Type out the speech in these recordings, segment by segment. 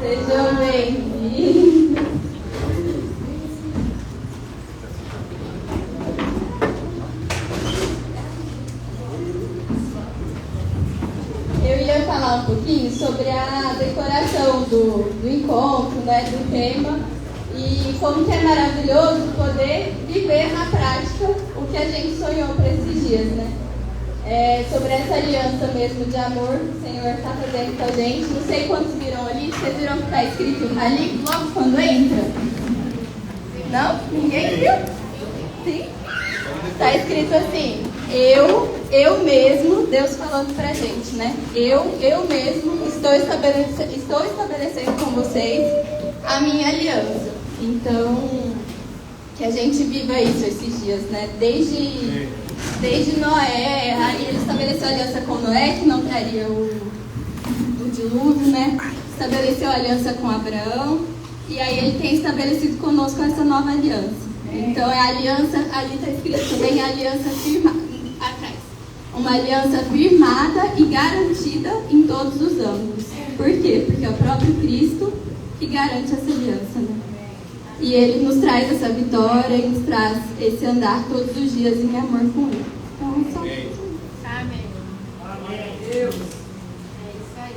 Sejam bem-vindos. Eu ia falar um pouquinho sobre a decoração do encontro, né, do tema, e como que é maravilhoso poder viver na prática o que a gente sonhou para esses dias, né? Sobre essa aliança mesmo de amor que o Senhor está fazendo com a gente. Não sei quantos viram ali, vocês viram que está escrito ali logo quando entra? Não? Ninguém viu? Sim? Está escrito assim, eu mesmo, Deus falando pra gente, né? Eu mesmo estou estabelecendo com vocês a minha aliança. Então, que a gente viva isso esses dias, né? Desde Noé, aí ele estabeleceu a aliança com Noé, que não traria o dilúvio, né? Estabeleceu a aliança com Abraão, e aí ele tem estabelecido conosco essa nova aliança. Então é a aliança, ali está escrito também, a aliança firmada, atrás. Uma aliança firmada e garantida em todos os âmbitos. Por quê? Porque é o próprio Cristo que garante essa aliança, né? E Ele nos traz essa vitória e nos traz esse andar todos os dias em amor com Ele. Então é só isso. Amém. Amém. Deus. É isso aí.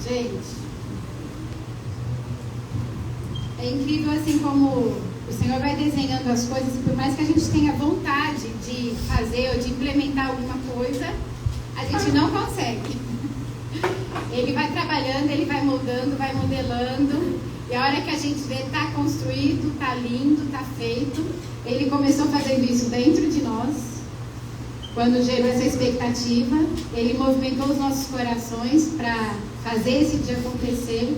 Gente, é incrível assim como o Senhor vai desenhando as coisas, e por mais que a gente tenha vontade de fazer ou de implementar alguma coisa, a gente não consegue. Ele vai trabalhando, ele vai moldando, vai modelando, e a hora que a gente vê, está construído, está lindo, está feito. Ele começou fazendo isso dentro de nós, quando gerou essa expectativa. Ele movimentou os nossos corações para fazer esse dia acontecer,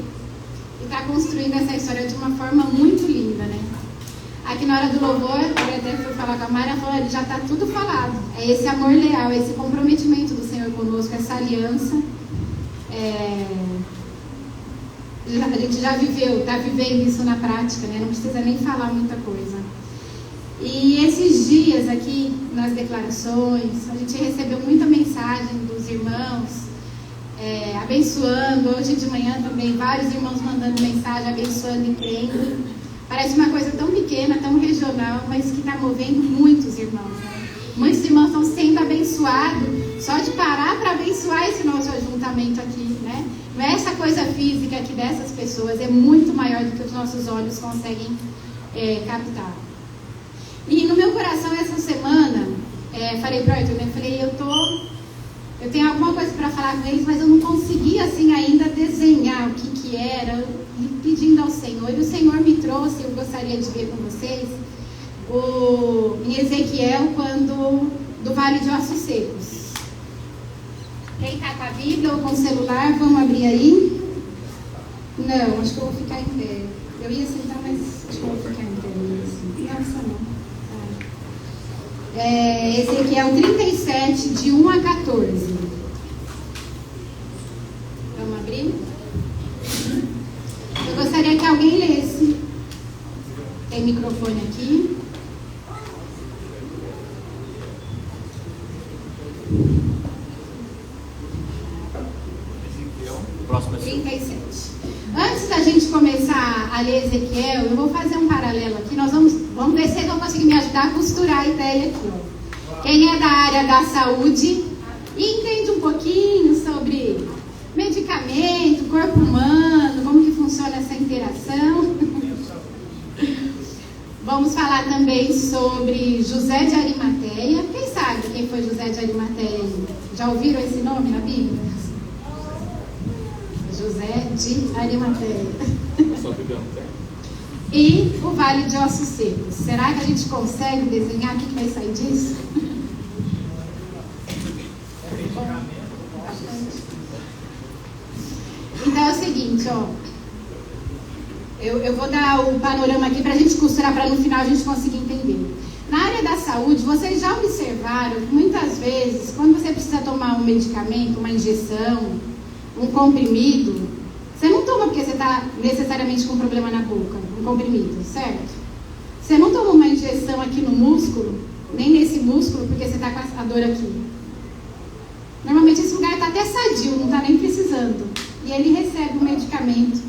e está construindo essa história de uma forma muito linda, né? Aqui na hora do louvor, eu até fui falar com a Mara, falou, já está tudo falado. É esse amor leal, esse comprometimento do Senhor conosco, essa aliança. A gente já viveu, está vivendo isso na prática, né? Não precisa nem falar muita coisa. E esses dias aqui, nas declarações, a gente recebeu muita mensagem dos irmãos, abençoando. Hoje de manhã também, vários irmãos mandando mensagem, abençoando e crendo. Parece uma coisa tão pequena, tão regional, mas que está movendo muitos irmãos, né? Muitos irmãos estão sendo abençoados só de parar para abençoar esse nosso ajuntamento aqui, né? Não é essa coisa física aqui dessas pessoas, é muito maior do que os nossos olhos conseguem captar. E no meu coração essa semana, falei para o Arthur, né? Falei, eu tenho alguma coisa para falar com eles, mas eu não consegui assim ainda desenhar o que era, pedindo ao Senhor. E o Senhor me trouxe, eu gostaria de ver com vocês, em Ezequiel, do Vale de Ossos Secos. Quem está com a Bíblia ou com o celular, vamos abrir aí? Não, acho que eu vou ficar em pé. Eu ia sentar, mas acho que eu vou ficar em pé mesmo. Nossa, não. Ezequiel 37, de 1 a 14. Vamos abrir? Eu gostaria que alguém lesse. Tem microfone aqui. Próximo é 37. Antes da gente começar a ler Ezequiel, eu vou fazer um paralelo aqui. Nós vamos ver se eles vão conseguir me ajudar a costurar a ideia aqui. Ó. Quem é da área da saúde e entende um pouquinho sobre medicamento, corpo humano, como que funciona essa interação. Vamos falar também sobre José de Arimateia. Quem sabe quem foi José de Arimateia? Já ouviram esse nome na Bíblia? José de Arimateia. E o Vale de Ossos Secos. Será que a gente consegue desenhar o que vai sair disso? Então é o seguinte, ó. Eu vou dar o panorama aqui para a gente costurar, para no final a gente conseguir entender. Na área da saúde, vocês já observaram que muitas vezes, quando você precisa tomar um medicamento, uma injeção, um comprimido, você não toma porque você está necessariamente com um problema na boca, um comprimido, certo? Você não toma uma injeção aqui no músculo, nem nesse músculo, músculo porque você está com a dor aqui. Normalmente esse lugar está até sadio, não está nem precisando. E ele recebe o medicamento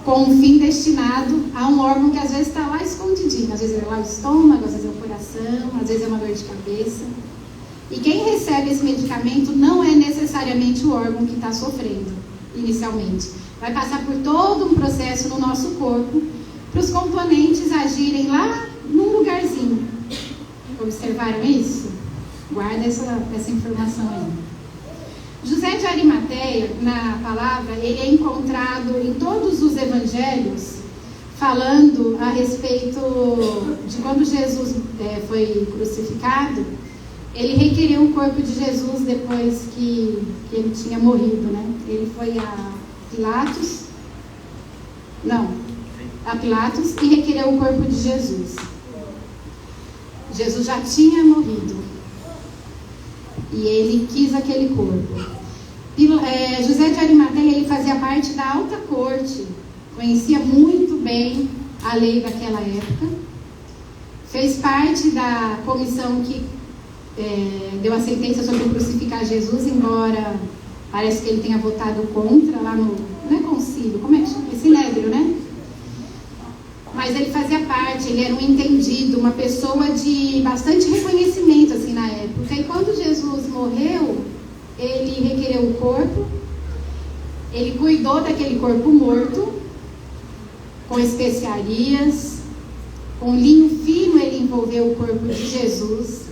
com um fim destinado a um órgão que às vezes está lá escondidinho. Às vezes é lá o estômago, às vezes é o coração, às vezes é uma dor de cabeça. E quem recebe esse medicamento não é necessariamente o órgão que está sofrendo inicialmente. Vai passar por todo um processo no nosso corpo para os componentes agirem lá num lugarzinho. Observaram isso? Guarda essa informação aí. José de Arimateia, na palavra, ele é encontrado em todos os evangelhos falando a respeito de quando Jesus foi crucificado. Ele requereu o corpo de Jesus depois que ele tinha morrido, né? Ele foi a Pilatos e requereu o corpo de Jesus. Jesus já tinha morrido e ele quis aquele corpo. José de Arimateia, ele fazia parte da alta corte, conhecia muito bem a lei daquela época, fez parte da comissão que deu a sentença sobre crucificar Jesus, embora parece que ele tenha votado contra lá no... Não é concílio, como é que chama? Sinédrio, né? Mas ele fazia parte, ele era um entendido, uma pessoa de bastante reconhecimento assim na época. E quando Jesus morreu, ele requereu o corpo, ele cuidou daquele corpo morto, com especiarias, com linho fino ele envolveu o corpo de Jesus,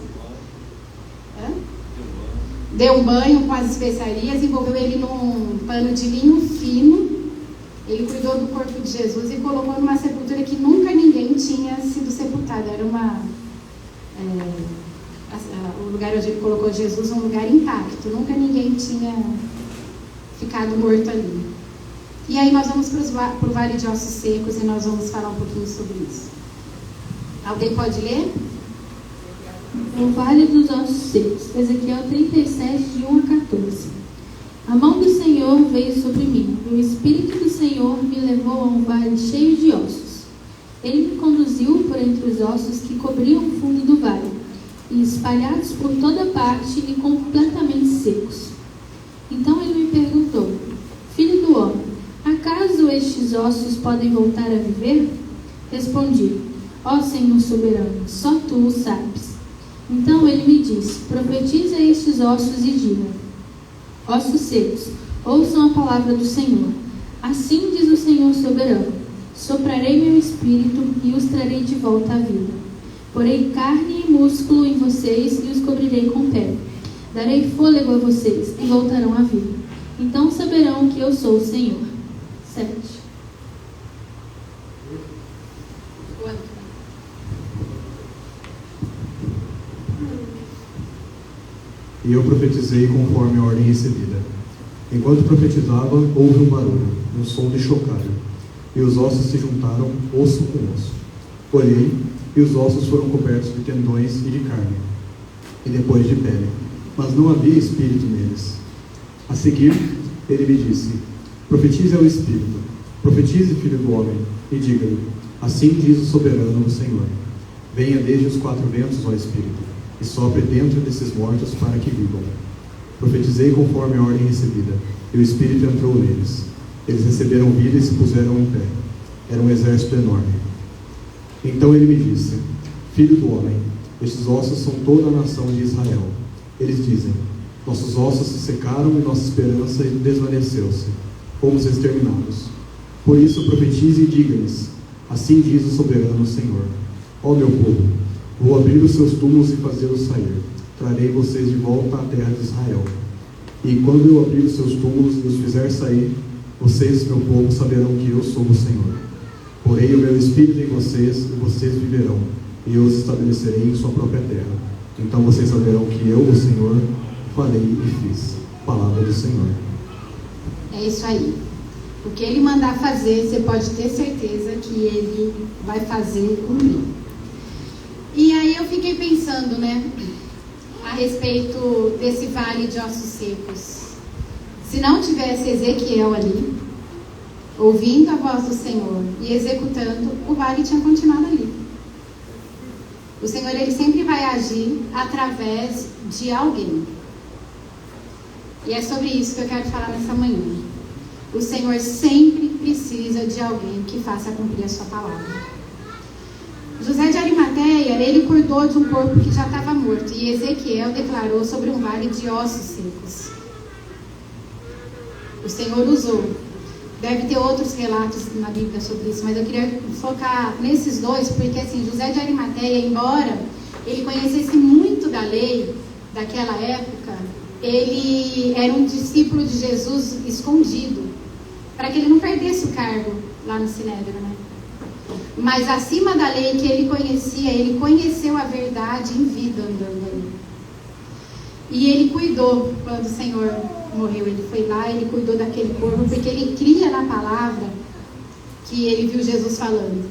deu um banho com as especiarias, envolveu ele num pano de linho fino, ele cuidou do corpo de Jesus e colocou numa sepultura que nunca ninguém tinha sido sepultado. Era o lugar onde ele colocou Jesus, um lugar intacto, nunca ninguém tinha ficado morto ali. E aí nós vamos para o Vale de Ossos Secos e nós vamos falar um pouquinho sobre isso. Alguém pode ler? O Vale dos Ossos Secos, Ezequiel 37, de 1 a 14. A mão do Senhor veio sobre mim, e o Espírito do Senhor me levou a um vale cheio de ossos. Ele me conduziu por entre os ossos que cobriam o fundo do vale, e espalhados por toda parte e completamente secos. Então ele me perguntou: Filho do homem, acaso estes ossos podem voltar a viver? Respondi: Ó Senhor soberano, só tu o sabes. Então ele me disse: Profetiza estes ossos e diga: Ossos secos, ouçam a palavra do Senhor. Assim diz o Senhor soberano: Soprarei meu espírito e os trarei de volta à vida. Porei carne e músculo em vocês e os cobrirei com pele. Darei fôlego a vocês e voltarão à vida. Então saberão que eu sou o Senhor. 7. E eu profetizei conforme a ordem recebida. Enquanto profetizava, houve um barulho, um som de chocalho, e os ossos se juntaram, osso com osso. Olhei, e os ossos foram cobertos de tendões e de carne, e depois de pele, mas não havia espírito neles. A seguir, ele me disse: Profetize ao Espírito, profetize, filho do homem, e diga-lhe: Assim diz o soberano, o Senhor: Venha desde os 4 ventos, ó Espírito, e sopre dentro desses mortos para que vivam. Profetizei conforme a ordem recebida, e o Espírito entrou neles. Eles receberam vida e se puseram em pé. Era um exército enorme. Então ele me disse: Filho do homem, estes ossos são toda a nação de Israel. Eles dizem: Nossos ossos se secaram e nossa esperança desvaneceu-se. Fomos exterminados. Por isso profetize e diga-lhes: Assim diz o soberano Senhor: Ó meu povo, vou abrir os seus túmulos e fazê-los sair. Trarei vocês de volta à terra de Israel. E quando eu abrir os seus túmulos e os fizer sair, vocês, meu povo, saberão que eu sou o Senhor. Porei o meu espírito em vocês e vocês viverão, e eu os estabelecerei em sua própria terra. Então vocês saberão que eu, o Senhor, falei e fiz. Palavra do Senhor. É isso aí. O que ele mandar fazer, você pode ter certeza que ele vai fazer cumprir. E aí eu fiquei pensando, né, a respeito desse vale de ossos secos. Se não tivesse Ezequiel ali, ouvindo a voz do Senhor e executando, o vale tinha continuado ali. O Senhor, Ele sempre vai agir através de alguém. E é sobre isso que eu quero falar nessa manhã. O Senhor sempre precisa de alguém que faça cumprir a sua palavra. José de Arimateia, ele cuidou de um corpo que já estava morto. E Ezequiel declarou sobre um vale de ossos secos. O Senhor usou. Deve ter outros relatos na Bíblia sobre isso, mas eu queria focar nesses dois, porque assim, José de Arimateia, embora ele conhecesse muito da lei daquela época, ele era um discípulo de Jesus escondido, para que ele não perdesse o cargo lá no Sinédrio, né? Mas acima da lei que ele conhecia, ele conheceu a verdade em vida andando ali. E ele cuidou quando o Senhor morreu. Ele foi lá, ele cuidou daquele corpo, porque ele cria na palavra que ele viu Jesus falando.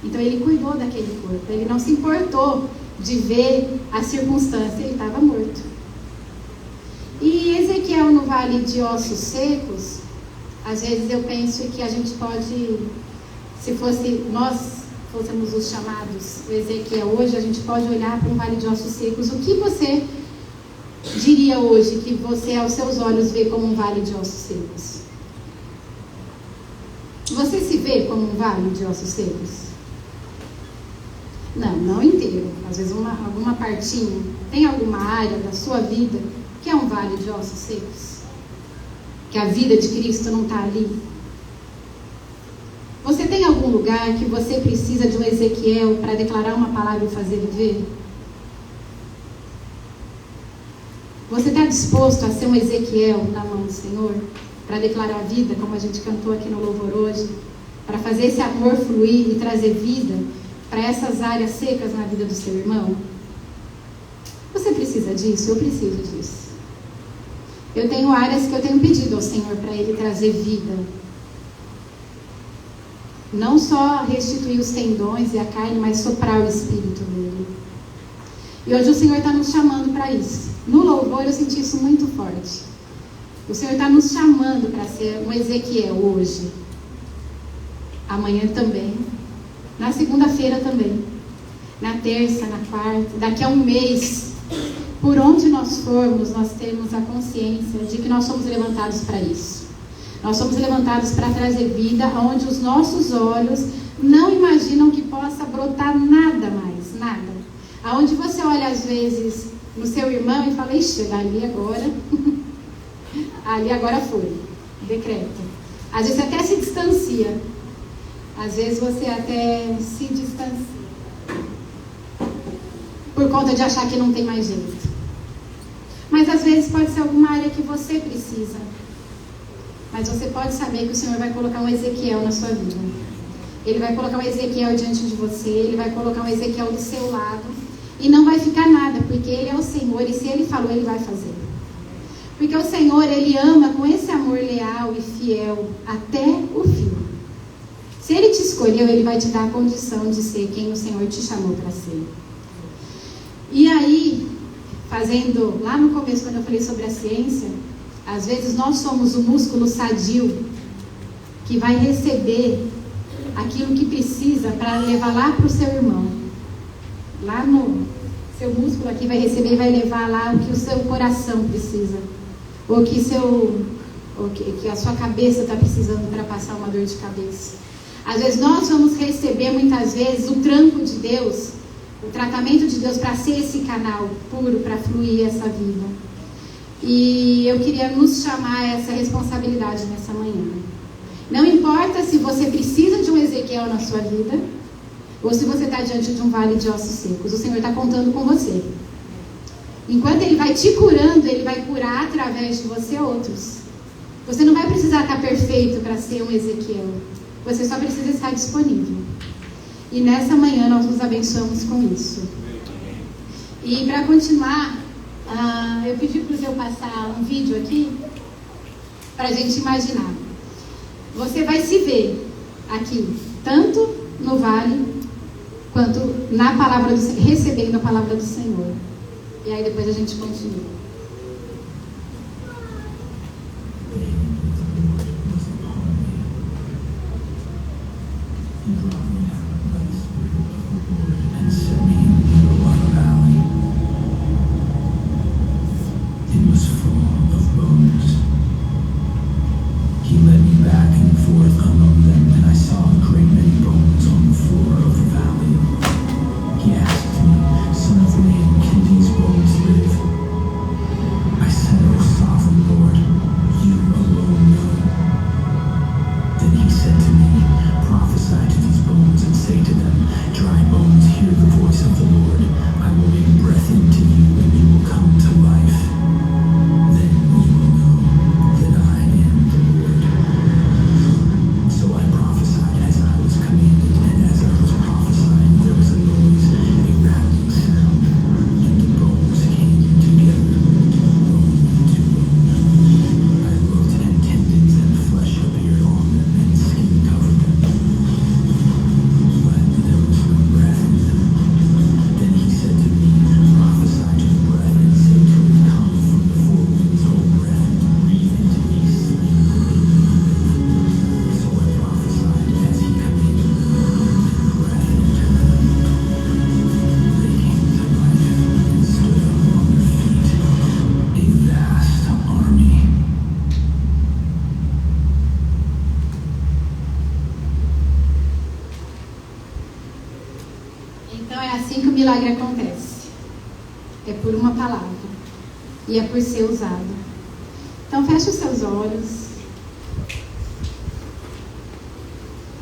Então ele cuidou daquele corpo. Ele não se importou de ver a circunstância, ele estava morto. E Ezequiel no vale de ossos secos, às vezes eu penso que a gente pode, se fosse nós fôssemos os chamados, o Ezequiel hoje, a gente pode olhar para um vale de ossos secos. O que você diria hoje que você aos seus olhos vê como um vale de ossos secos? Você se vê como um vale de ossos secos? Não inteiro. Às vezes alguma partinha. Tem alguma área da sua vida que é um vale de ossos secos? Que a vida de Cristo não está ali? Você tem algum lugar que você precisa de um Ezequiel para declarar uma palavra e fazer viver? Você está disposto a ser um Ezequiel na mão do Senhor? Para declarar a vida, como a gente cantou aqui no louvor hoje? Para fazer esse amor fluir e trazer vida para essas áreas secas na vida do seu irmão? Você precisa disso? Eu preciso disso. Eu tenho áreas que eu tenho pedido ao Senhor para Ele trazer vida. Não só restituir os tendões e a carne, mas soprar o Espírito dele. E hoje o Senhor está nos chamando para isso. No louvor eu senti isso muito forte. O Senhor está nos chamando para ser um Ezequiel hoje. Amanhã também. Na segunda-feira também. Na terça, na quarta. Daqui a um mês. Por onde nós formos, nós temos a consciência de que nós somos levantados para isso. Nós somos levantados para trazer vida onde os nossos olhos não imaginam que possa brotar nada mais. Nada. Aonde você olha às vezes no seu irmão e fala, ixi, ali agora, ali agora foi, decreta. Às vezes até se distancia, às vezes você até se distancia, por conta de achar que não tem mais jeito. Mas às vezes pode ser alguma área que você precisa, mas você pode saber que o Senhor vai colocar um Ezequiel na sua vida. Ele vai colocar um Ezequiel diante de você, Ele vai colocar um Ezequiel do seu lado. E não vai ficar nada, porque Ele é o Senhor, e se Ele falou, Ele vai fazer. Porque o Senhor, Ele ama com esse amor leal e fiel até o fim. Se Ele te escolheu, Ele vai te dar a condição de ser quem o Senhor te chamou para ser. E aí, fazendo, lá no começo, quando eu falei sobre a ciência, às vezes nós somos o músculo sadio que vai receber aquilo que precisa para levar lá para o seu irmão. Lá no seu músculo aqui vai receber e vai levar lá o que o seu coração precisa. Ou que a sua cabeça está precisando para passar uma dor de cabeça. Às vezes nós vamos receber muitas vezes o tranco de Deus, o tratamento de Deus para ser esse canal puro, para fluir essa vida. E eu queria nos chamar a essa responsabilidade nessa manhã. Não importa se você precisa de um Ezequiel na sua vida, ou se você está diante de um vale de ossos secos, o Senhor está contando com você. Enquanto Ele vai te curando, Ele vai curar através de você outros. Você não vai precisar estar perfeito para ser um Ezequiel. Você só precisa estar disponível. E nessa manhã nós nos abençoamos com isso. E para continuar, eu pedi para o Zé passar um vídeo aqui, para a gente imaginar. Você vai se ver aqui, tanto no vale, quanto na palavra do Senhor, recebendo a palavra do Senhor. E aí depois a gente continua. palavra. E é por ser usado. Então feche os seus olhos.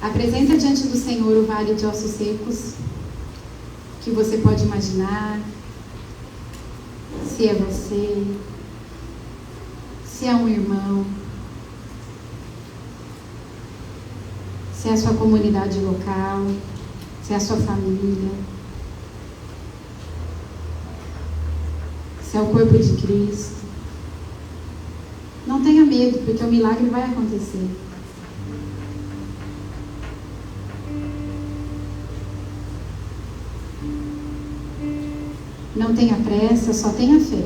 Apresenta diante do Senhor o vale de ossos secos que você pode imaginar. Se é você, se é um irmão, se é a sua comunidade local, se é a sua família, se é o corpo de Cristo. Não tenha medo, porque o milagre vai acontecer. Não tenha pressa, só tenha fé.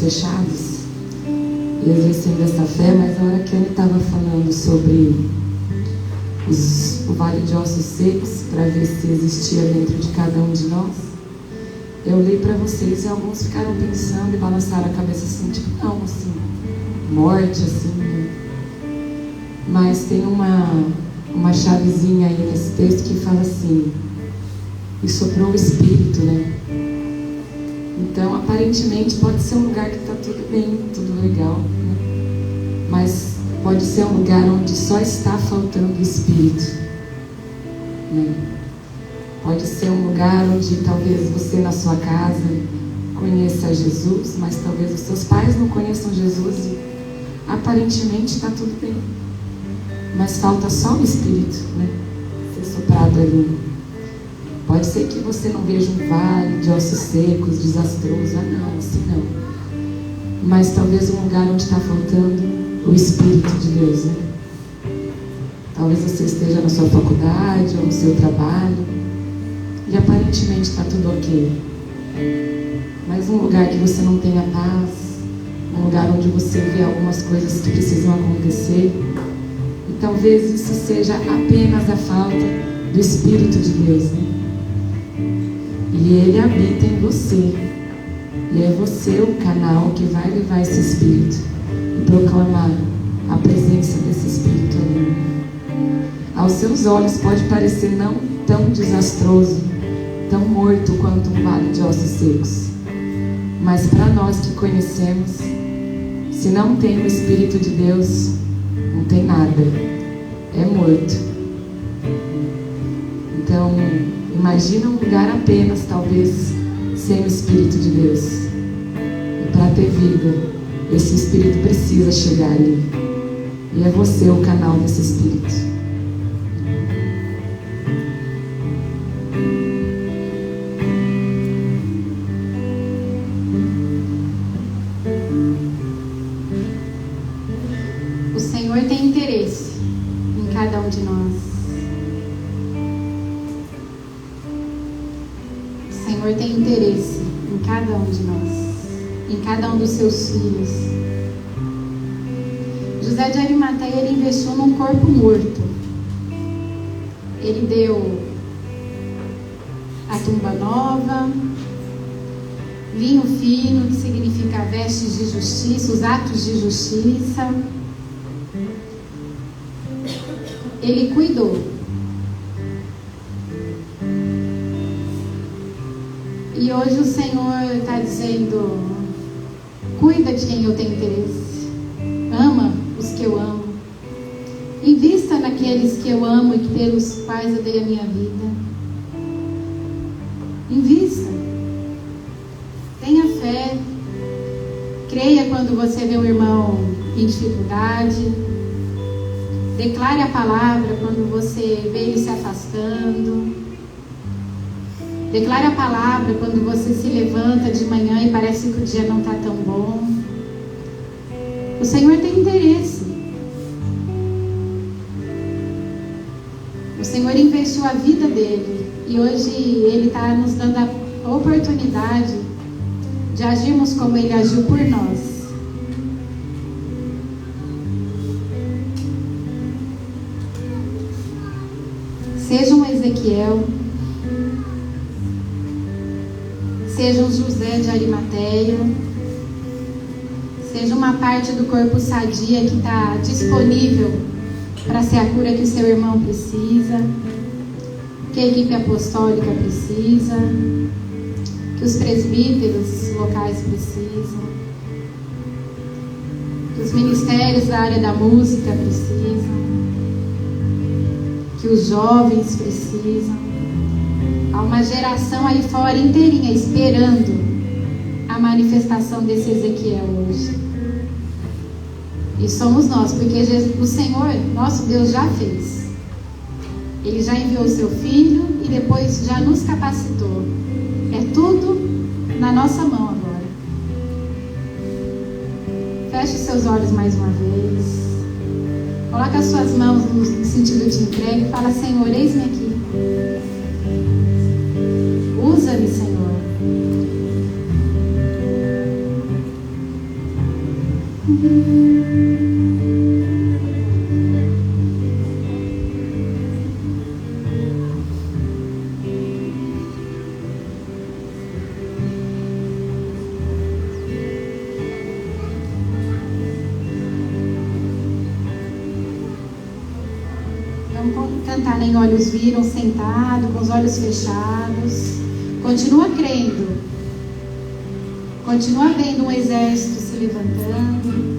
Fechados e exercendo essa fé, mas na hora que ele estava falando sobre o vale de ossos secos, para ver se existia dentro de cada um de nós, eu li para vocês e alguns ficaram pensando e balançaram a cabeça assim, tipo, não, assim, morte, assim, né? Mas tem uma chavezinha aí nesse texto que fala assim, e soprou o Espírito, né? Então, aparentemente, pode ser um lugar que está tudo bem, tudo legal, né? Mas pode ser um lugar onde só está faltando o Espírito, né? Pode ser um lugar onde talvez você na sua casa conheça Jesus, mas talvez os seus pais não conheçam Jesus e aparentemente está tudo bem. Mas falta só o Espírito, né? Ser soprado ali. Pode ser que você não veja um vale de ossos secos, desastroso. Ah, não, assim não. Mas talvez um lugar onde está faltando o Espírito de Deus, né? Talvez você esteja na sua faculdade ou no seu trabalho e aparentemente está tudo ok. Mas um lugar que você não tenha paz, um lugar onde você vê algumas coisas que precisam acontecer, e talvez isso seja apenas a falta do Espírito de Deus, né? E Ele habita em você. E é você o canal que vai levar esse Espírito e proclamar a presença desse Espírito ali. Aos seus olhos pode parecer não tão desastroso, tão morto quanto um vale de ossos secos. Mas para nós que conhecemos, se não tem o Espírito de Deus, não tem nada. É morto. Então, imagina um lugar apenas, talvez, sem o Espírito de Deus. E para ter vida, esse Espírito precisa chegar ali. E é você o canal desse Espírito. O Senhor tem interesse em cada um de nós. O Senhor tem interesse em cada um de nós, em cada um dos seus filhos. José de Arimateia, ele investiu num corpo morto. Ele deu a tumba nova, linho fino, que significa vestes de justiça, os atos de justiça. Ele cuidou. E hoje o Senhor está dizendo: cuida de quem eu tenho interesse, ama os que eu amo, Invista naqueles que eu amo e pelos quais eu dei a minha vida. Invista. Tenha fé. Creia quando você vê um irmão em dificuldade. Declare a palavra quando você vê ele se afastando. Declare a palavra quando você se levanta de manhã e parece que o dia não está tão bom. O Senhor tem interesse. O Senhor investiu a vida dele e hoje Ele está nos dando a oportunidade de agirmos como Ele agiu por nós. Seja um Ezequiel, seja um José de Arimateia, seja uma parte do corpo sadia que está disponível para ser a cura que o seu irmão precisa, que a equipe apostólica precisa, que os presbíteros locais precisam, que os ministérios da área da música precisam, que os jovens precisam. Há uma geração aí fora inteirinha esperando a manifestação desse Ezequiel hoje. E somos nós, porque o Senhor, nosso Deus, já fez. Ele já enviou o seu Filho e depois já nos capacitou. É tudo na nossa mão agora. Feche os seus olhos mais uma vez. Coloque as suas mãos no sentido de entrega e fala: Senhor, eis-me aqui. Usa-me, Senhor. Vamos cantar Nem Olhos Viram, sentado, com os olhos fechados. Continua crendo. Continua vendo um exército se levantando.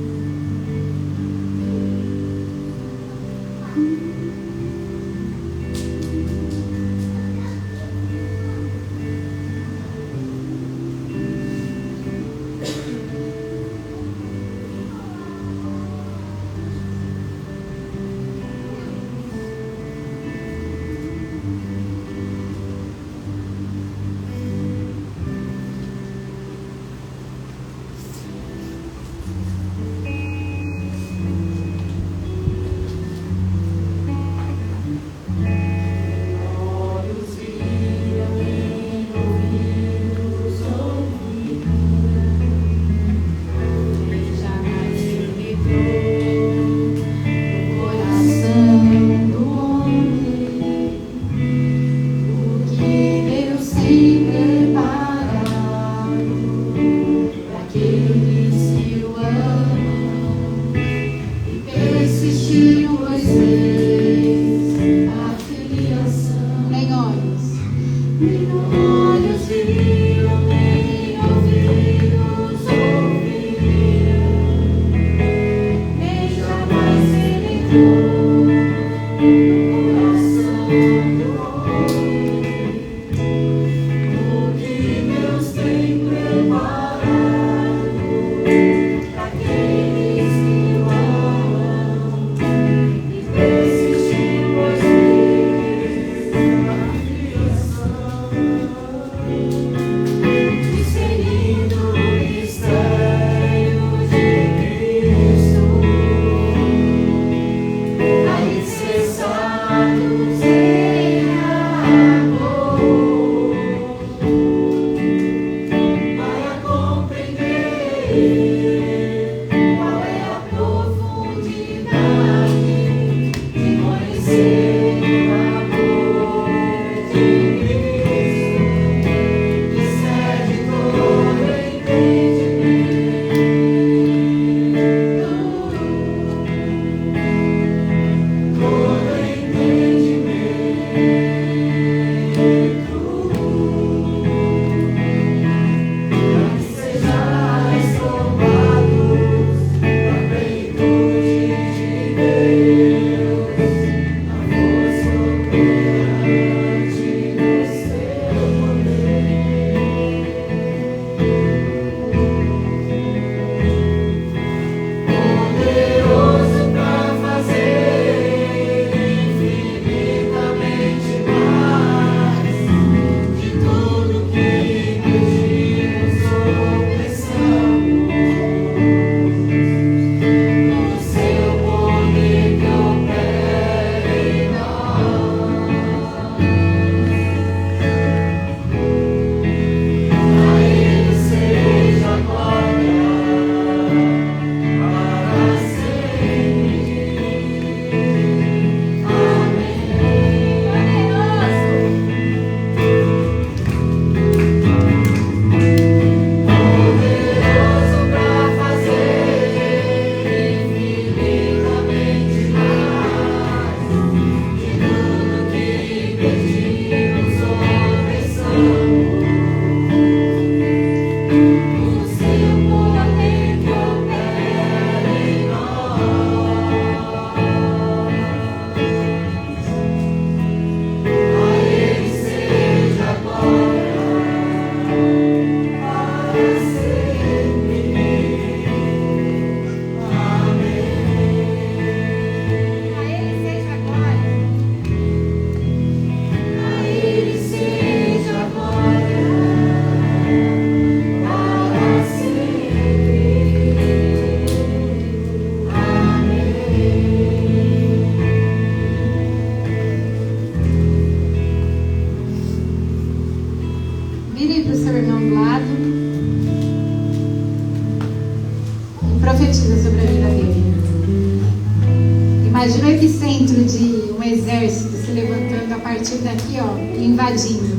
exército se levantando a partir daqui, ó, invadindo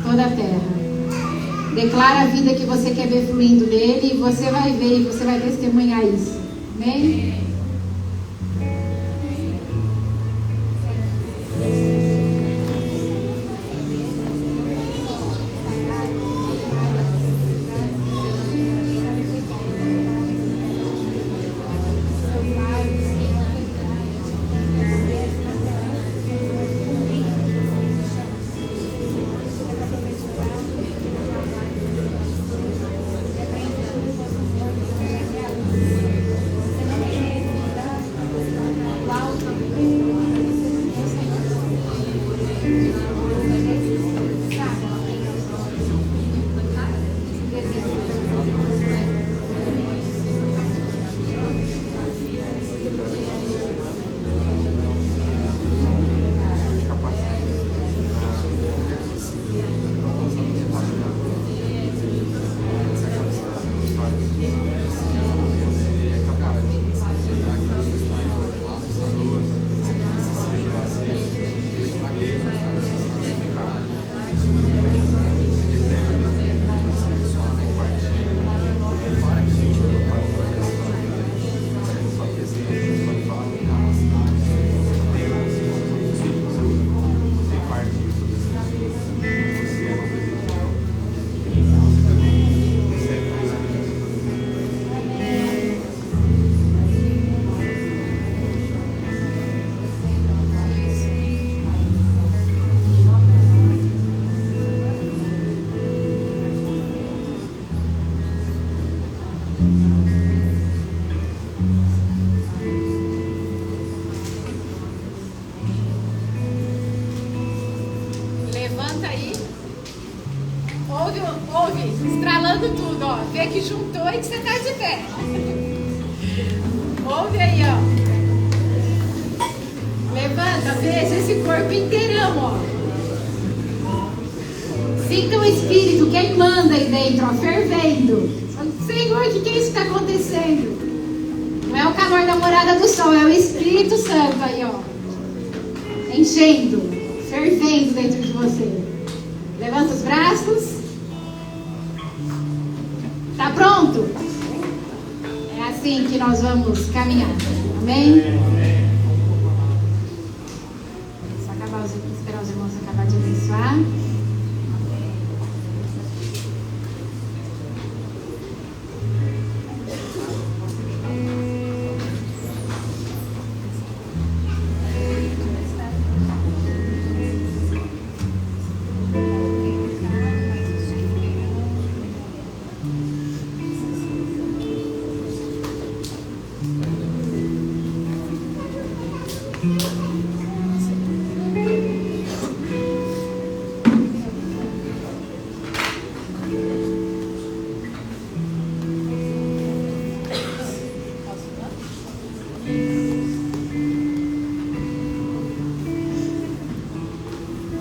toda a terra. Declara a vida que você quer ver fluindo dele e você vai ver e você vai testemunhar isso. Amém? Levanta aí. Ouve, estralando tudo, ó. Vê que juntou e que você tá de pé. Ouve aí, ó. Levanta, veja esse corpo inteirão, ó. Sinta o Espírito, quem manda aí dentro, ó, fervendo. Senhor, o que é isso que está acontecendo? Não é o calor da morada do sol, é o Espírito Santo aí, ó. Enchendo, fervendo dentro de você. Levanta os braços. Tá pronto? É assim que nós vamos caminhar. Amém? Só esperar os irmãos acabar de abençoar.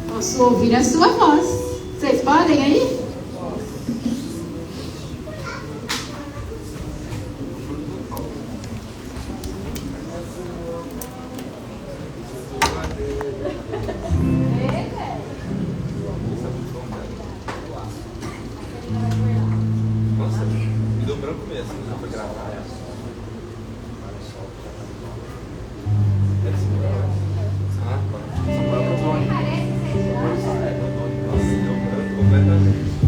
Posso ouvir a sua voz. Vocês podem aí? Nossa, me deu branco mesmo, não foi gravar essa. Ah, tá. Só para o Tony. Nossa, deu branco completamente.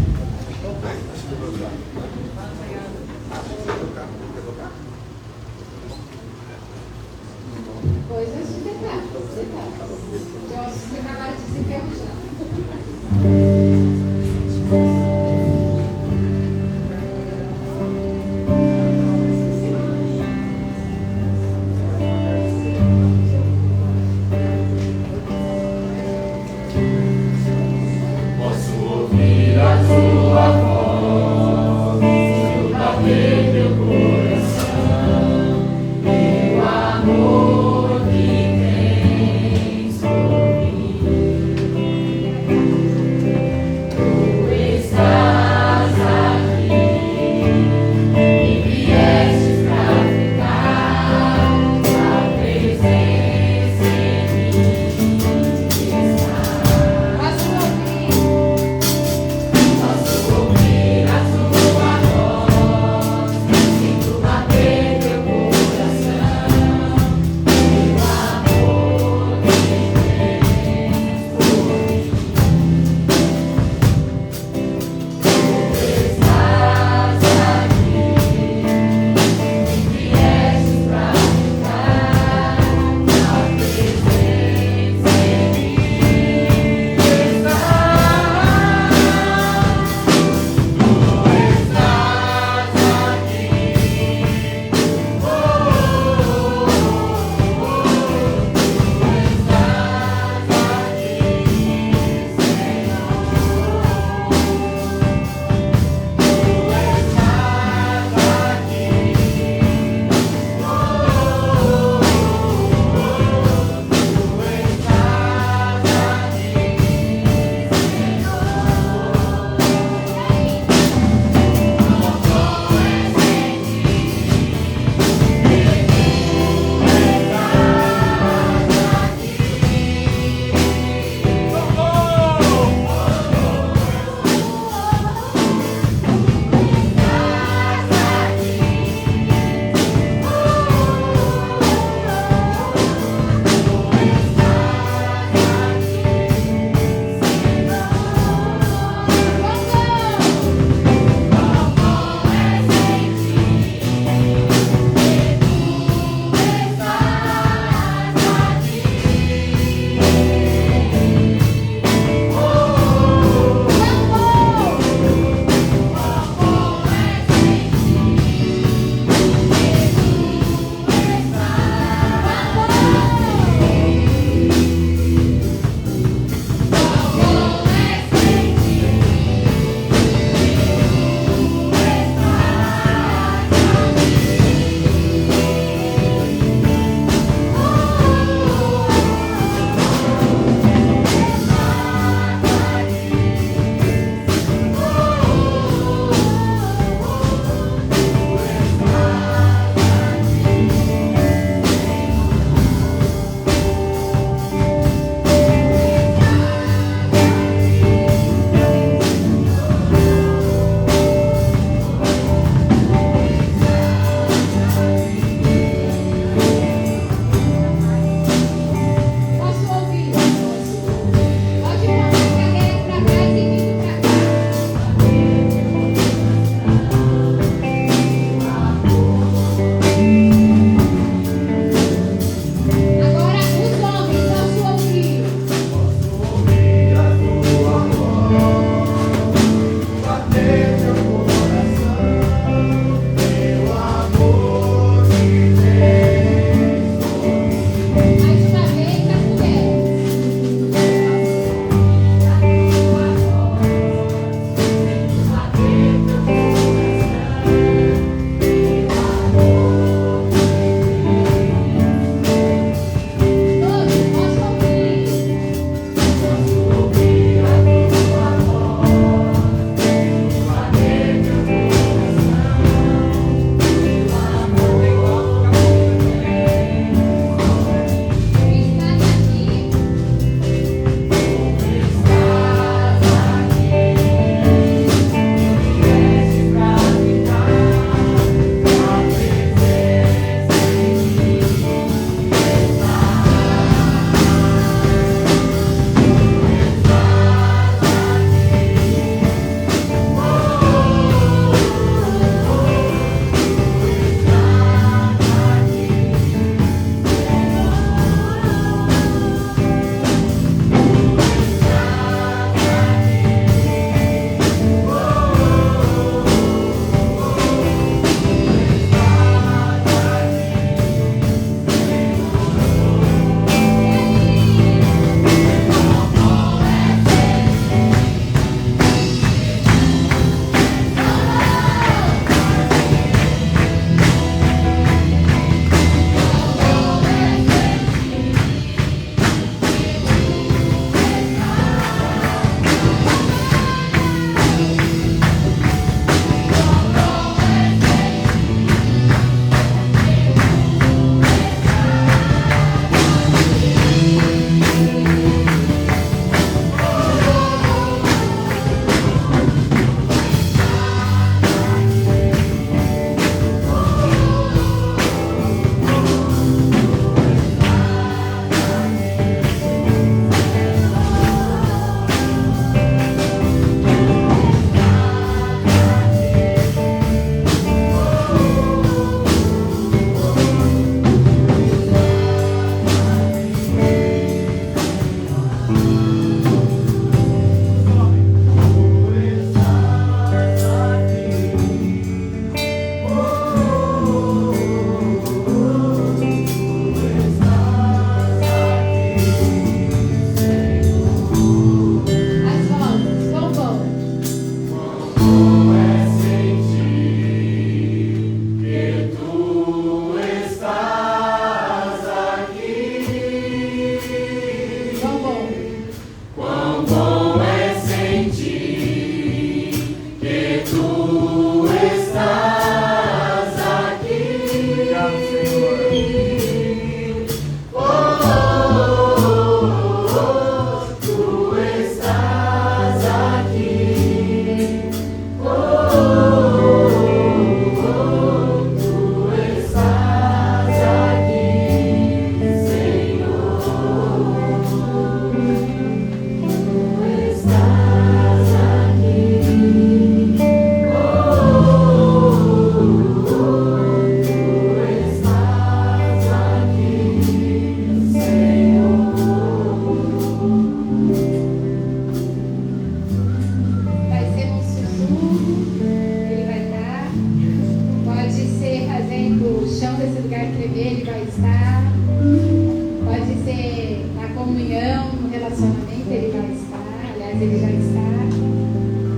mas Ele já está.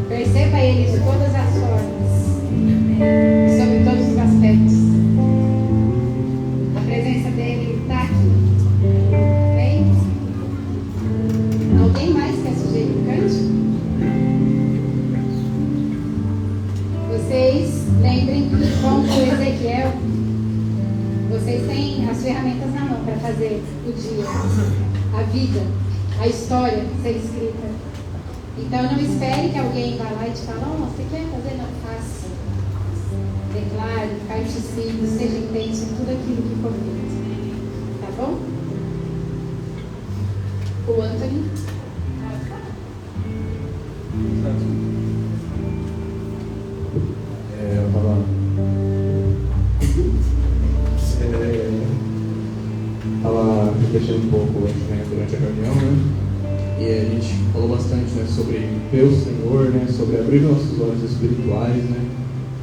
Perceba Ele de todas as formas, sobre todos os aspectos. A presença dEle está aqui. Amém? Alguém mais quer sugerir um cântico? Vocês lembrem que, como Ezequiel, vocês têm as ferramentas na mão para fazer o dia, a vida, a história ser escrita. Então não espere que alguém vá lá e te fale, oh, você quer fazer? Não, faça. Declare, participe, seja intenso em tudo aquilo que for feito. Tá bom? O Anthony. Eu estava refletindo um pouco hoje, né, durante a reunião, né? E a gente falou bastante, né, sobre ver o Senhor, né, sobre abrir nossos olhos espirituais, né.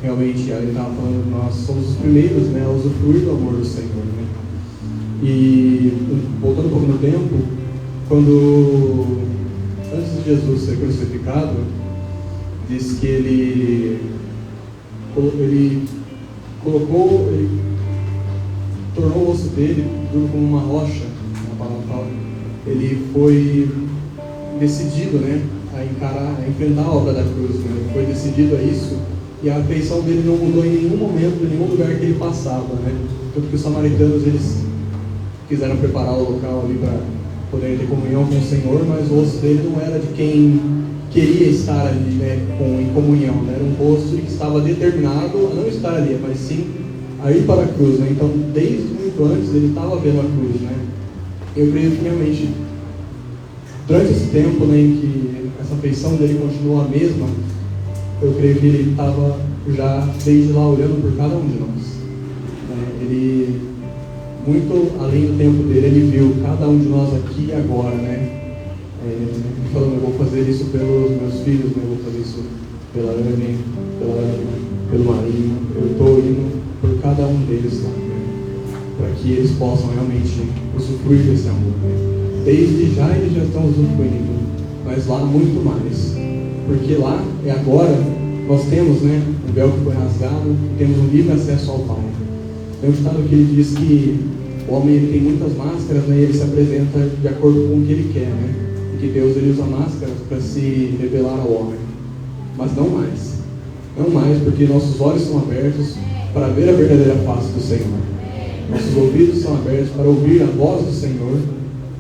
Realmente, ele estava falando que nós somos os primeiros, né, a usufruir do amor do Senhor, né. E voltando um pouco no tempo, quando antes de Jesus ser crucificado, diz que ele tornou o osso dele duro como uma rocha, na palavra fala. Ele foi decidido, né, a enfrentar a obra da cruz, né? Ele foi decidido a isso, e a afeição dele não mudou em nenhum momento, em nenhum lugar que ele passava, né? Tanto que os samaritanos, eles quiseram preparar o local ali para poder ter comunhão com o Senhor, mas o osso dele não era de quem queria estar ali, né, em comunhão, né? Era um rosto que estava determinado a não estar ali, mas sim a ir para a cruz, né? Então, desde muito antes, ele estava vendo a cruz, né? Eu creio que realmente, durante esse tempo, né, em que essa afeição dele continuou a mesma, eu creio que ele estava já desde lá olhando por cada um de nós, né? Ele, muito além do tempo dele, ele viu cada um de nós aqui e agora, né? Falando, eu vou fazer isso pelos meus filhos, né? Eu vou fazer isso pela Anne, pelo Marinho. Eu estou indo por cada um deles lá, né? Para que eles possam realmente usufruir desse amor, né? Desde já eles já estão usufruindo, mas lá muito mais, porque lá é agora nós temos, né, o véu que foi rasgado e temos um livre acesso ao Pai. Tem um ditado que ele diz que o homem ele tem muitas máscaras, né, e ele se apresenta de acordo com o que ele quer, né? Que Deus ele usa máscaras para se revelar ao homem, mas não mais, porque nossos olhos são abertos para ver a verdadeira face do Senhor, nossos ouvidos são abertos para ouvir a voz do Senhor,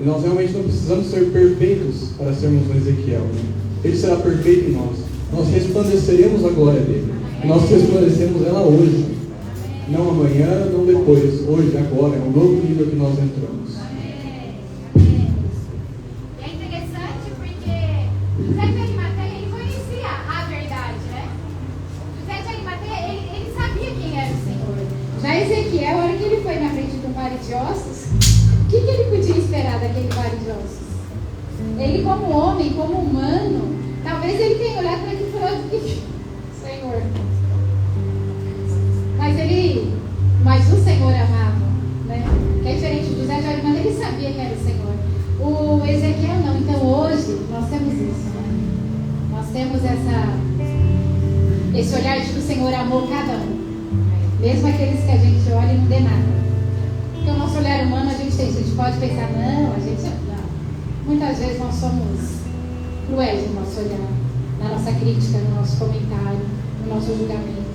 e nós realmente não precisamos ser perfeitos para sermos um Ezequiel, né? Ele será perfeito em nós resplandeceremos a glória dele, e nós resplandecemos ela hoje, não amanhã, não depois, hoje, agora, é um novo nível que nós entramos. José de Arimateia, ele conhecia a verdade, né? José de Arimateia, ele sabia quem era o Senhor. Já Ezequiel, a hora que ele foi na frente do vale de ossos, o que ele podia esperar daquele vale de ossos? Ele, como homem, como humano, talvez ele tenha olhado para aquilo e falado, Senhor. Mas o Senhor amava, né? Que é diferente do José de Arimateia, ele sabia que era o Senhor. O Ezequiel não. Então hoje nós temos isso, né? Nós temos esse olhar de que o Senhor amou cada um, mesmo aqueles que a gente olha e não dê nada. Porque o nosso olhar humano, a gente pode pensar, não. Muitas vezes nós somos cruéis no nosso olhar, na nossa crítica, no nosso comentário, no nosso julgamento.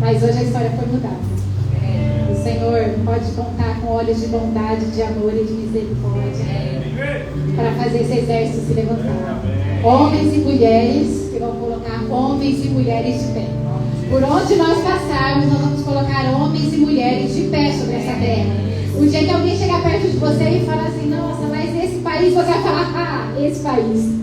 Mas hoje a história foi mudada. O Senhor pode contar com olhos de bondade, de amor e de misericórdia para fazer esse exército se levantar. Homens e mulheres que vão colocar homens e mulheres de pé. Por onde nós passarmos, nós vamos colocar homens e mulheres de pé sobre essa terra. O dia que alguém chegar perto de você e falar assim, nossa, mas esse país, você vai falar, esse país,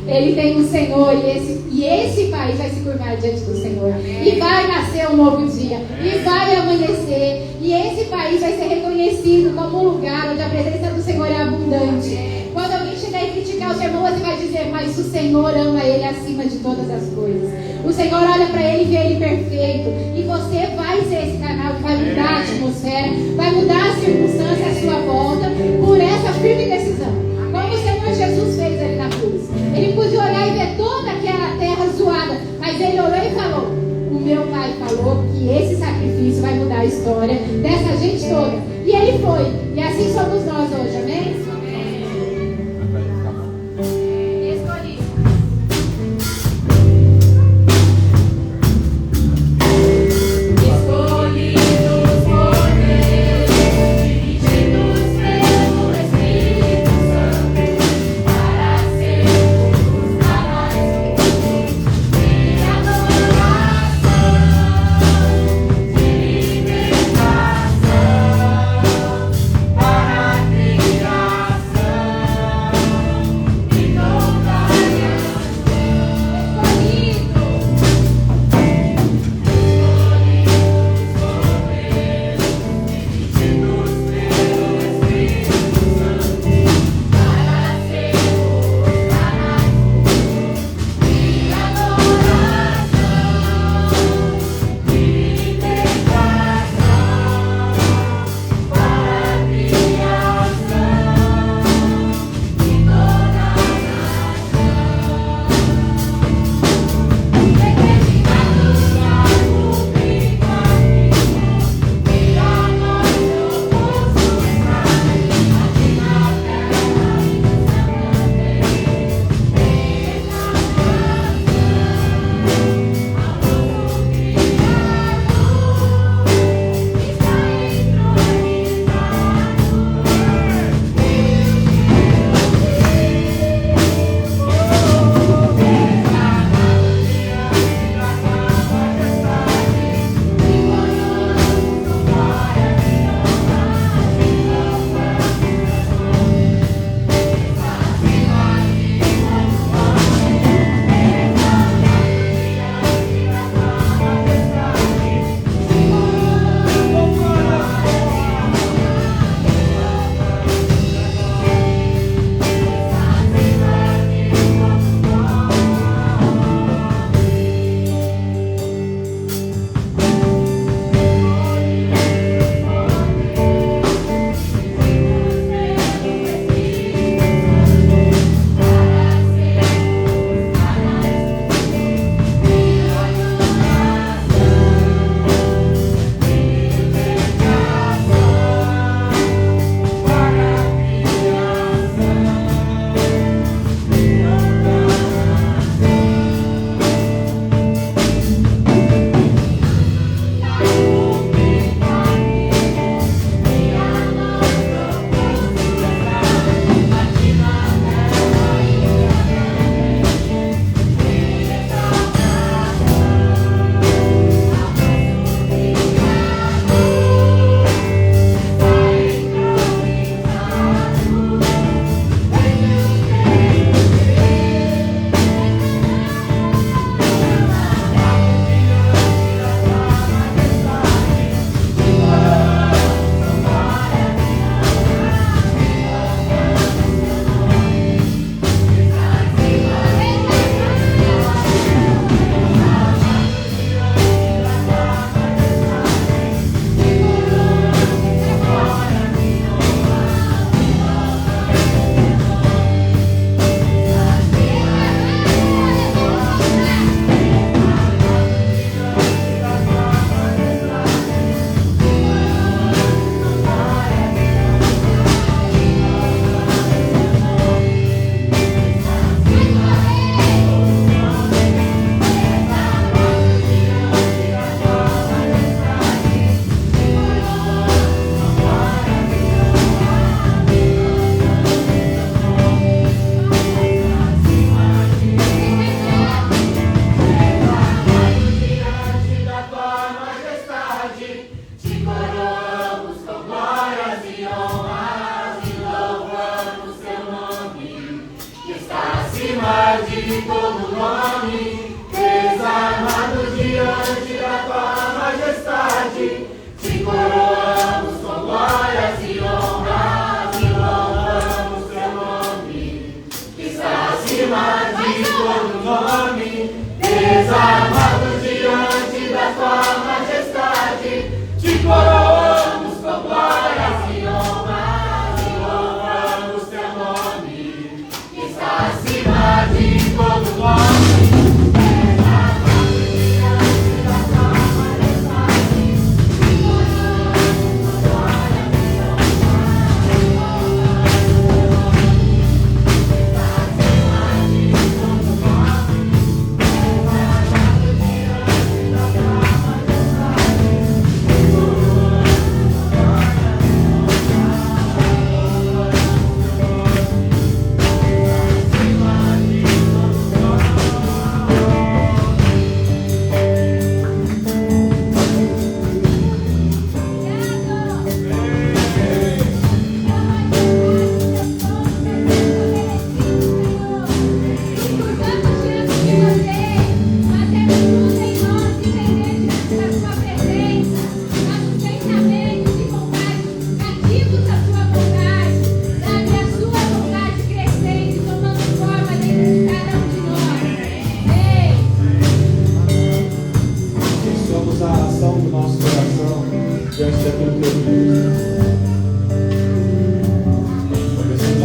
ele tem um Senhor e esse país vai se curvar diante do Senhor. E vai nascer um novo dia. E vai amanhecer. E esse país vai ser reconhecido como um lugar onde a presença do Senhor é abundante. Quando alguém chegar e criticar o seu irmão, você vai dizer, mas o Senhor ama ele acima de todas as coisas. O Senhor olha para ele e vê ele perfeito. E você vai ser esse canal que vai mudar a atmosfera, vai mudar a circunstância à sua volta por essa firme decisão. Como o Senhor Jesus fez ali na cruz.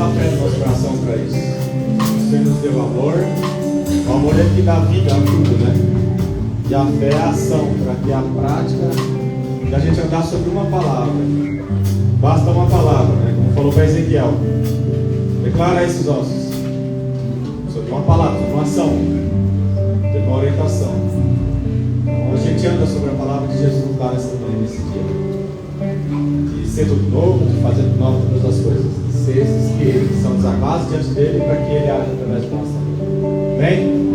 a fé no nosso coração para isso. Você nos deu amor. O amor é que dá vida a tudo, né? E a fé é a ação, para que a prática de a gente andar sobre uma palavra. Basta uma palavra, né? Como falou para Ezequiel. Declara esses ossos. Sobre uma palavra, sobre uma ação. Sobre uma orientação. Então a gente anda sobre a palavra que Jesus dá nesse dia. De ser tudo novo, de fazer tudo novo todas as coisas. De ser esses que são desacados diante dele para que ele age através de nós também. Amém?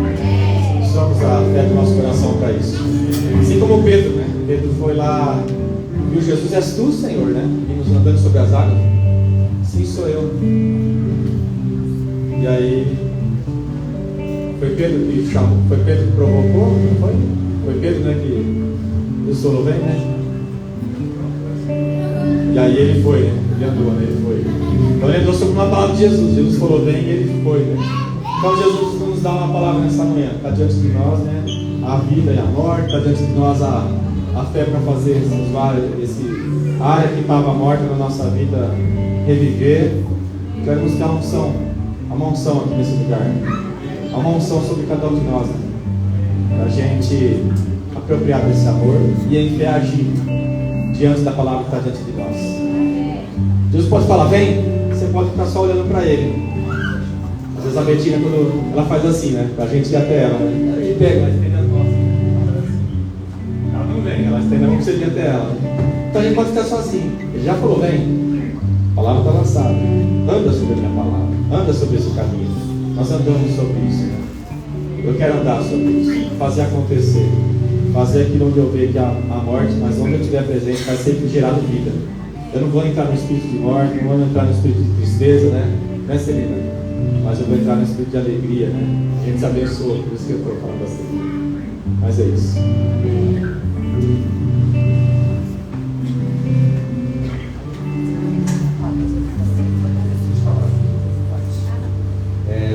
Precisamos a fé do nosso coração para isso. Assim como Pedro, né? Pedro foi lá, viu Jesus, és tu, Senhor, né? E nos andando sobre as águas. Sim, sou eu. E aí, foi Pedro que chamou, foi Pedro que provocou, não foi? Foi Pedro, né, que o solo vem, né? E aí ele foi, né? Ele andou, né? Ele foi. Então ele andou sobre uma palavra de Jesus. Jesus falou vem e ele foi, né? Então Jesus nos dá uma palavra nessa manhã. Está diante de nós, né? A vida e a morte. Está diante de nós a fé para fazer esse área que estava morta na nossa vida reviver. Quero buscar uma unção aqui nesse lugar. Há uma unção sobre cada um de nós, né? Para a gente apropriar desse amor e em fé agir diante da palavra que está diante de nós. Jesus pode falar, vem, você pode ficar só olhando para ele. Às vezes a Betina, quando ela faz assim, né? Para a gente ir até ela, né? Aí pega, ela estende as costas. Ela não vem, ela estende a mão para você ir até ela. Então a gente pode ficar só assim. Ele já falou, vem. A palavra está lançada. Anda sobre a minha palavra. Anda sobre esse caminho. Nós andamos sobre isso, né? Eu quero andar sobre isso. Fazer acontecer. Fazer aquilo onde eu vejo que há morte, mas onde eu estiver presente vai ser gerado vida. Eu não vou entrar no espírito de morte, não vou entrar no espírito de tristeza, né? Não é, Celina? Mas eu vou entrar no espírito de alegria, né? A gente se abençoa, por isso que eu estou falando assim. Mas é isso.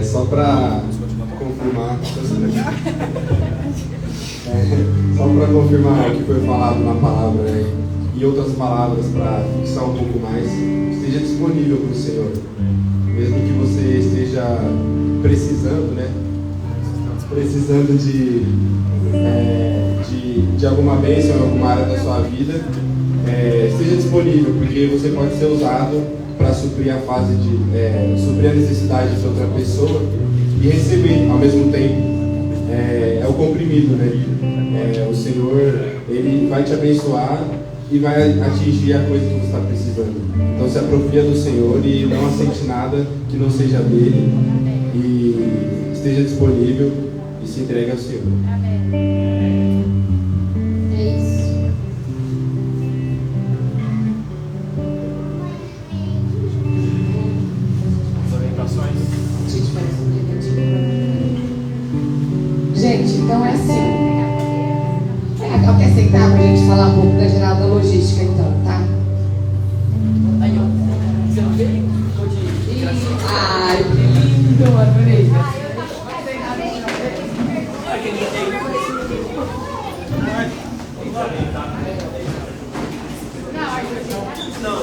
Só para confirmar. Só para confirmar o que foi falado na palavra, né? E outras palavras para fixar um pouco mais, esteja disponível para o Senhor. Mesmo que você esteja precisando, né? Precisando de alguma bênção em alguma área da sua vida, esteja disponível, porque você pode ser usado para suprir a fase de suprir a necessidade de outra pessoa e receber ao mesmo tempo. É o comprimido, né? O Senhor, Ele vai te abençoar e vai atingir a coisa que você está precisando. Então se apropria do Senhor e não aceite nada que não seja dele e esteja disponível e se entregue ao Senhor. É isso. Gente, então é assim. Quer sentar para a gente falar um pouco da geral da logística, então, tá? Ai, que lindo, adorei. Não.